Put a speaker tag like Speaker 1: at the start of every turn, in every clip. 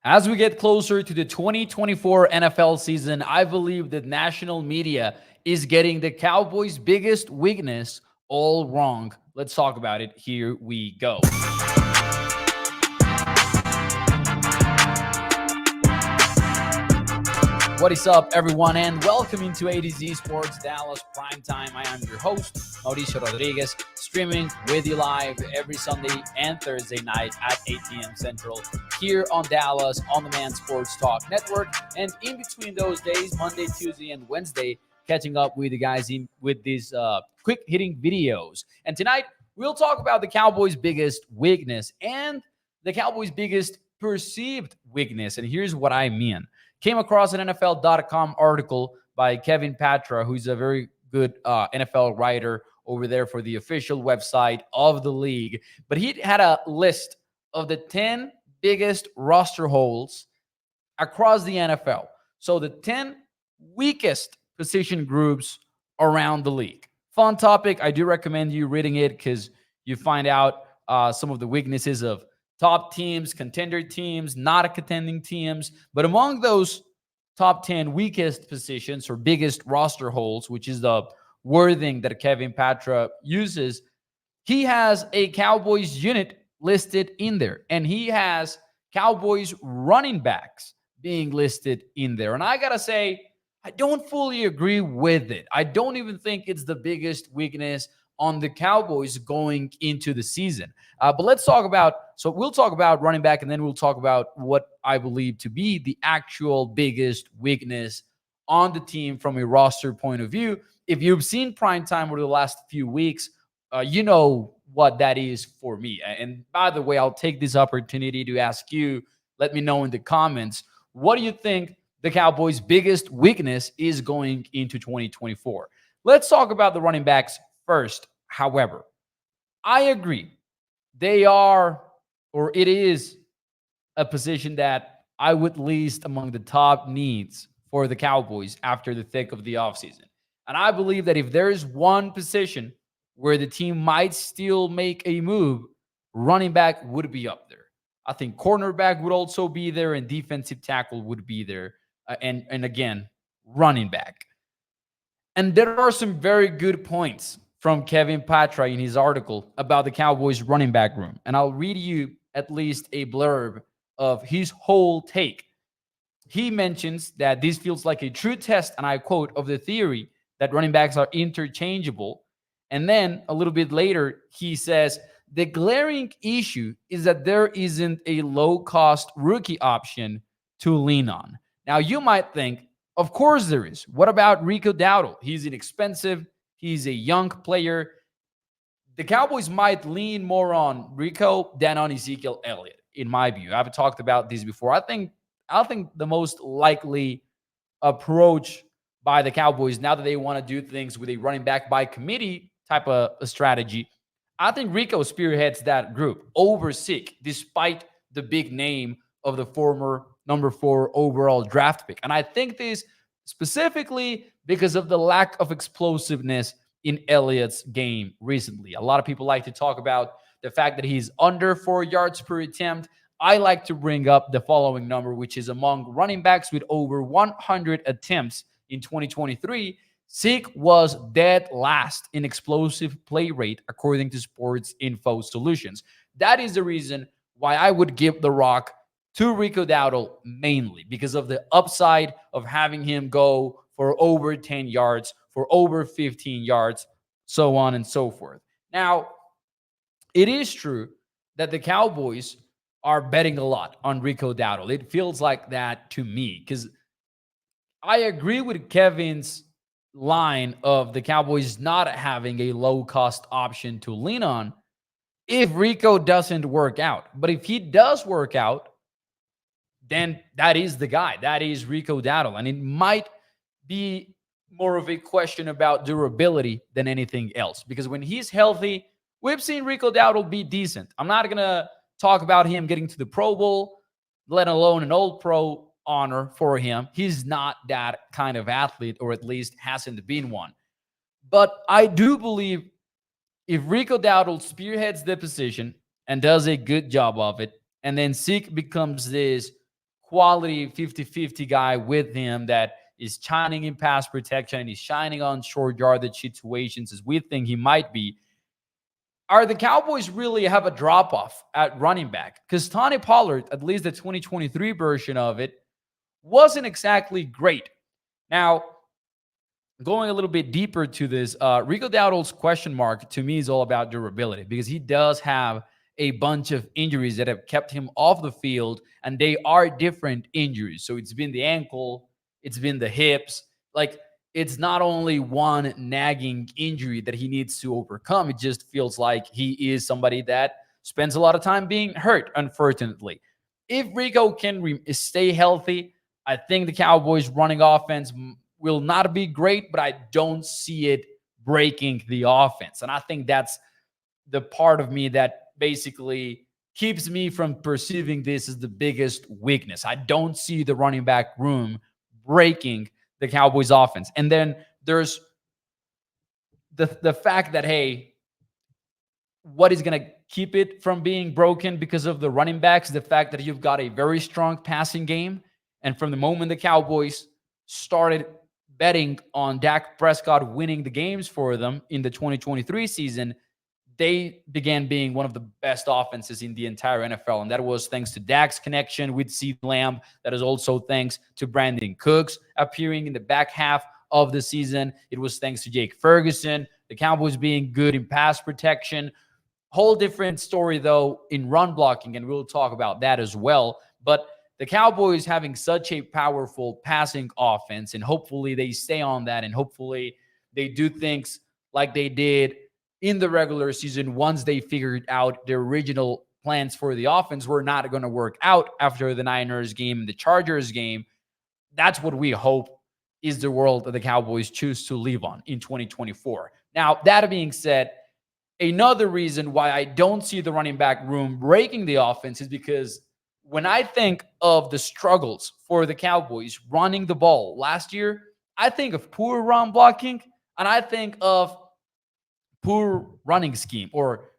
Speaker 1: As we get closer to the 2024 NFL season, I believe that national media is getting the Cowboys' biggest weakness all wrong. Let's talk about it. Here we go. What is up, everyone, and welcome into A to Z Sports Dallas Primetime. I am your host, Mauricio Rodriguez, streaming with you live every Sunday and Thursday night at 8 p.m. Central here on Dallas On The Man Sports Talk Network. And in between those days, Monday, Tuesday, and Wednesday, catching up with the guys with these quick hitting videos. And tonight, we'll talk about the Cowboys' biggest weakness and the Cowboys' biggest perceived weakness. And here's what I mean. Came across an NFL.com article by Kevin Patra, who's a very good NFL writer over there for the official website of the league. But he had a list of the 10 biggest roster holes across the NFL. So the 10 weakest position groups around the league. Fun topic. I do recommend you reading it because you find out some of the weaknesses of top teams, contender teams, not contending teams. But among those top 10 weakest positions or biggest roster holes, which is the wording that Kevin Patra uses, he has a Cowboys unit listed in there. And he has Cowboys running backs being listed in there. And I got to say, I don't fully agree with it. I don't even think it's the biggest weakness on the Cowboys going into the season. But let's talk about, so we'll talk about running back, and then we'll talk about what I believe to be the actual biggest weakness on the team from a roster point of view. If you've seen primetime over the last few weeks, you know what that is for me. And by the way, I'll take this opportunity to ask you, let me know in the comments, what do you think the Cowboys' biggest weakness is going into 2024? Let's talk about the running backs first. However, I agree. They are, or it is, a position that I would list among the top needs for the Cowboys after the thick of the offseason. And I believe that if there is one position where the team might still make a move, running back would be up there. I think cornerback would also be there, and defensive tackle would be there. And again, running back. And there are some very good points from Kevin Patra in his article about the Cowboys running back room. And I'll read you at least a blurb of his whole take. He mentions that this feels like a true test, and I quote, of the theory that running backs are interchangeable. And then a little bit later, he says, the glaring issue is that there isn't a low-cost rookie option to lean on. Now, you might think, of course there is. What about Rico Dowdle? He's inexpensive. He's a young player. The Cowboys might lean more on Rico than on Ezekiel Elliott, in my view. I've talked about this before. I think the most likely approach by the Cowboys, now that they want to do things with a running back by committee type of a strategy, I think Rico spearheads that group over Zeke, despite the big name of the former number 4 overall draft pick. And I think this specifically because of the lack of explosiveness in Elliott's game recently. A lot of people like to talk about the fact that he's under 4 yards per attempt. I like to bring up the following number, which is among running backs with over 100 attempts in 2023. Zeke was dead last in explosive play rate, according to Sports Info Solutions. That is the reason why I would give the rock to Rico Dowdle, mainly because of the upside of having him go for over 10 yards, for over 15 yards, so on and so forth. Now, it is true that the Cowboys are betting a lot on Rico Dowdle. It feels like that to me because I agree with Kevin's line of the Cowboys not having a low-cost option to lean on if Rico doesn't work out. But if he does work out, then that is the guy. That is Rico Dowdle. And it might be more of a question about durability than anything else. Because when he's healthy, we've seen Rico Dowdle be decent. I'm not going to talk about him getting to the Pro Bowl, let alone an All-Pro honor for him. He's not that kind of athlete, or at least hasn't been one. But I do believe if Rico Dowdle spearheads the position and does a good job of it, and then Zeke becomes this quality 50-50 guy with him that is shining in pass protection and he's shining on short yardage situations as we think he might be. Are the Cowboys really have a drop off at running back? Because Tony Pollard, at least the 2023 version of it, wasn't exactly great. Now, going a little bit deeper to this, Rico Dowdle's question mark to me is all about durability because he does have a bunch of injuries that have kept him off the field, and they are different injuries. So it's been the ankle, it's been the hips. Like, it's not only one nagging injury that he needs to overcome. It just feels like he is somebody that spends a lot of time being hurt, unfortunately. If Rico can stay healthy, I think the Cowboys' running offense will not be great, but I don't see it breaking the offense. And I think that's the part of me that basically keeps me from perceiving this as the biggest weakness. I don't see the running back room breaking the Cowboys offense. And then there's the fact that, hey, what is going to keep it from being broken because of the running backs? The fact that you've got a very strong passing game. And from the moment the Cowboys started betting on Dak Prescott winning the games for them in the 2023 season, they began being one of the best offenses in the entire NFL. And that was thanks to Dak's connection with CeeDee Lamb. That is also thanks to Brandon Cooks appearing in the back half of the season. It was thanks to Jake Ferguson, the Cowboys being good in pass protection. Whole different story, though, in run blocking, and we'll talk about that as well. But the Cowboys having such a powerful passing offense, and hopefully they stay on that, and hopefully they do things like they did in the regular season once they figured out their original plans for the offense were not going to work out after the Niners game and the Chargers game. That's what we hope is the world that the Cowboys choose to live on in 2024. Now, that being said, another reason why I don't see the running back room breaking the offense is because when I think of the struggles for the Cowboys running the ball last year, I think of poor run blocking and I think of poor running scheme or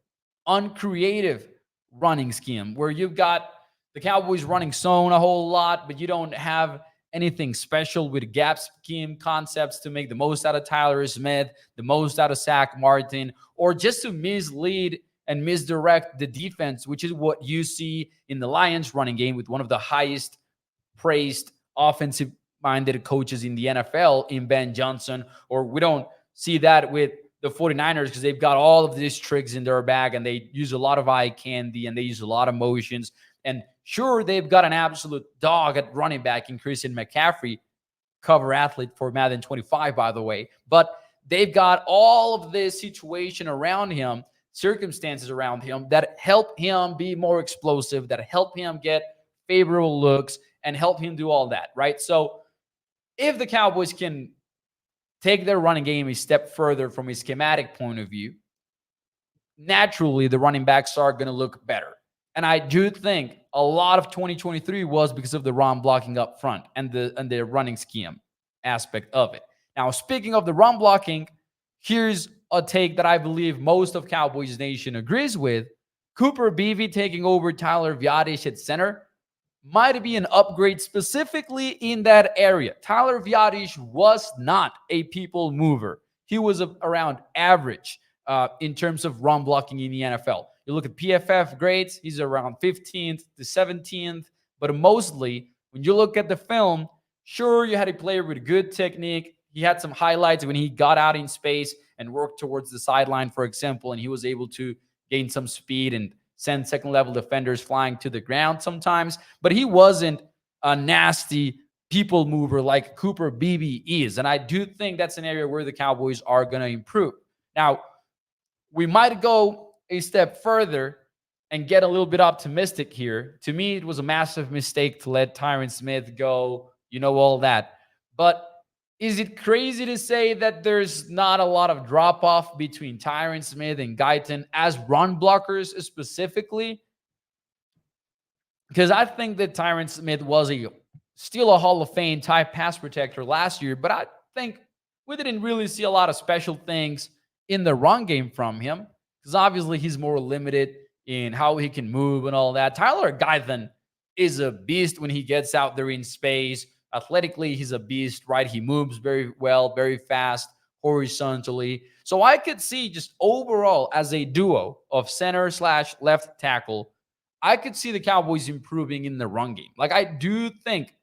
Speaker 1: uncreative running scheme where you've got the Cowboys running zone a whole lot, but you don't have anything special with gap scheme concepts to make the most out of Tyler Smith, the most out of Zach Martin, or just to mislead and misdirect the defense, which is what you see in the Lions running game with one of the highest praised offensive minded coaches in the NFL in Ben Johnson, or we don't see that with the 49ers because they've got all of these tricks in their bag and they use a lot of eye candy and they use a lot of motions. And sure, they've got an absolute dog at running back in Christian McCaffrey, cover athlete for Madden 25, by the way. But they've got all of this situation around him, circumstances around him that help him be more explosive, that help him get favorable looks and help him do all that, right? So if the Cowboys can take their running game a step further from a schematic point of view, naturally the running backs are going to look better. And I do think a lot of 2023 was because of the run blocking up front and the running scheme aspect of it. Now, speaking of the run blocking, here's a take that I believe most of Cowboys Nation agrees with. Cooper Beebe taking over Tyler Viadish at center might be an upgrade specifically in that area. Tyler Viadish was not a people mover. He was around average in terms of run blocking in the NFL. You look at PFF grades, he's around 15th to 17th. But mostly, when you look at the film, sure, you had a player with good technique. He had some highlights when he got out in space and worked towards the sideline, for example, and he was able to gain some speed and send second-level defenders flying to the ground sometimes. But he wasn't a nasty people mover like Cooper Beebe is. And I do think that's an area where the Cowboys are going to improve. Now, we might go a step further and get a little bit optimistic here. To me, it was a massive mistake to let Tyron Smith go, all that. But is it crazy to say that there's not a lot of drop-off between Tyron Smith and Guyton as run blockers specifically? Because I think that Tyron Smith was still a Hall of Fame type pass protector last year, but I think we didn't really see a lot of special things in the run game from him because obviously he's more limited in how he can move and all that. Tyler Guyton is a beast when he gets out there in space. Athletically, he's a beast, right? He moves very well, very fast, horizontally. So I could see just overall as a duo of center slash left tackle, I could see the Cowboys improving in the run game. Like I do think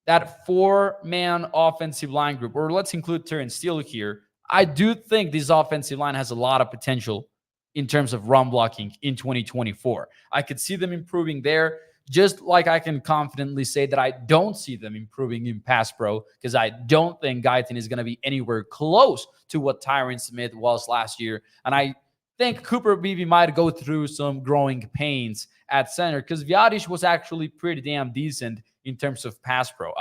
Speaker 1: that four-man offensive line group, or let's include Terrence Steele here, I do think this offensive line has a lot of potential in terms of run blocking in 2024. I could see them improving there, just like I can confidently say that I don't see them improving in pass pro, because I don't think Guyton is going to be anywhere close to what Tyron Smith was last year. And I think Cooper Beebe might go through some growing pains at center, because Viadic was actually pretty damn decent in terms of pass pro.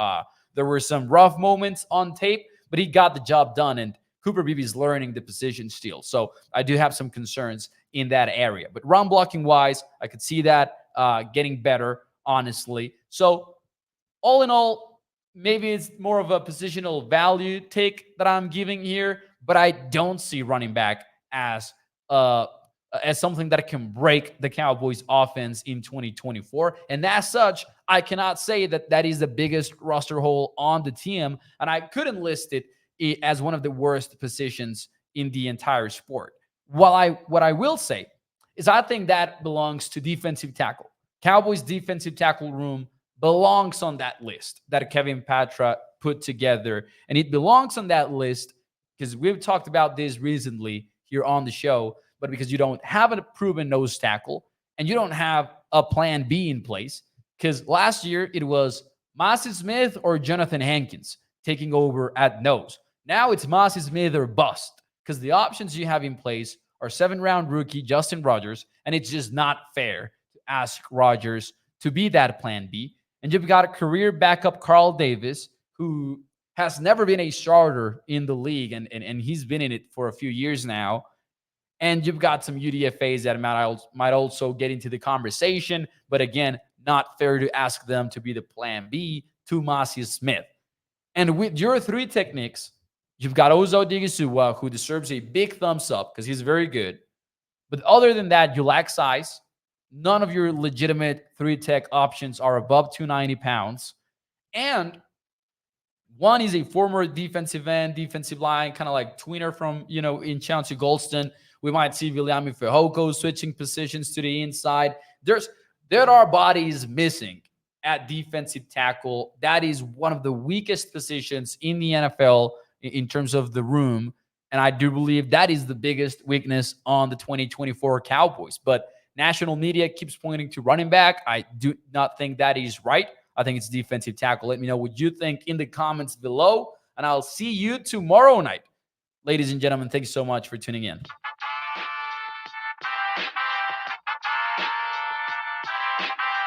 Speaker 1: There were some rough moments on tape, but he got the job done, and Cooper Beebe is learning the position still. So I do have some concerns in that area. But run blocking wise, I could see that getting better, honestly. So all in all, maybe it's more of a positional value take that I'm giving here, but I don't see running back uh, as something that can break the Cowboys offense in 2024. And as such, I cannot say that that is the biggest roster hole on the team. And I couldn't list it as one of the worst positions in the entire sport. What I will say is I think that belongs to defensive tackle. Cowboys defensive tackle room belongs on that list that Kevin Patra put together. And it belongs on that list because we've talked about this recently here on the show, but because you don't have a proven nose tackle and you don't have a plan B in place. Because last year it was Mazi Smith or Jonathan Hankins taking over at nose. Now it's Mazi Smith or bust, because the options you have in place are 7th-round rookie Justin Rogers, and it's just not fair to ask Rogers to be that plan B. And you've got a career backup Carl Davis, who has never been a starter in the league, and he's been in it for a few years now. And you've got some UDFAs that might also get into the conversation, but again, not fair to ask them to be the plan B to Mazi Smith. And with your three techniques, you've got Ozo Odighizuwa, who deserves a big thumbs up because he's very good. But other than that, you lack size. None of your legitimate three tech options are above 290 pounds. And one is a former defensive end, defensive line, kind of like tweener from, in Chauncey Golston. We might see Viliami Fehoko switching positions to the inside. There are bodies missing at defensive tackle. That is one of the weakest positions in the NFL in terms of the room. And I do believe that is the biggest weakness on the 2024 Cowboys. But national media keeps pointing to running back. I do not think that is right. I think it's defensive tackle. Let me know what you think in the comments below, and I'll see you tomorrow night. Ladies and gentlemen, thanks so much for tuning in.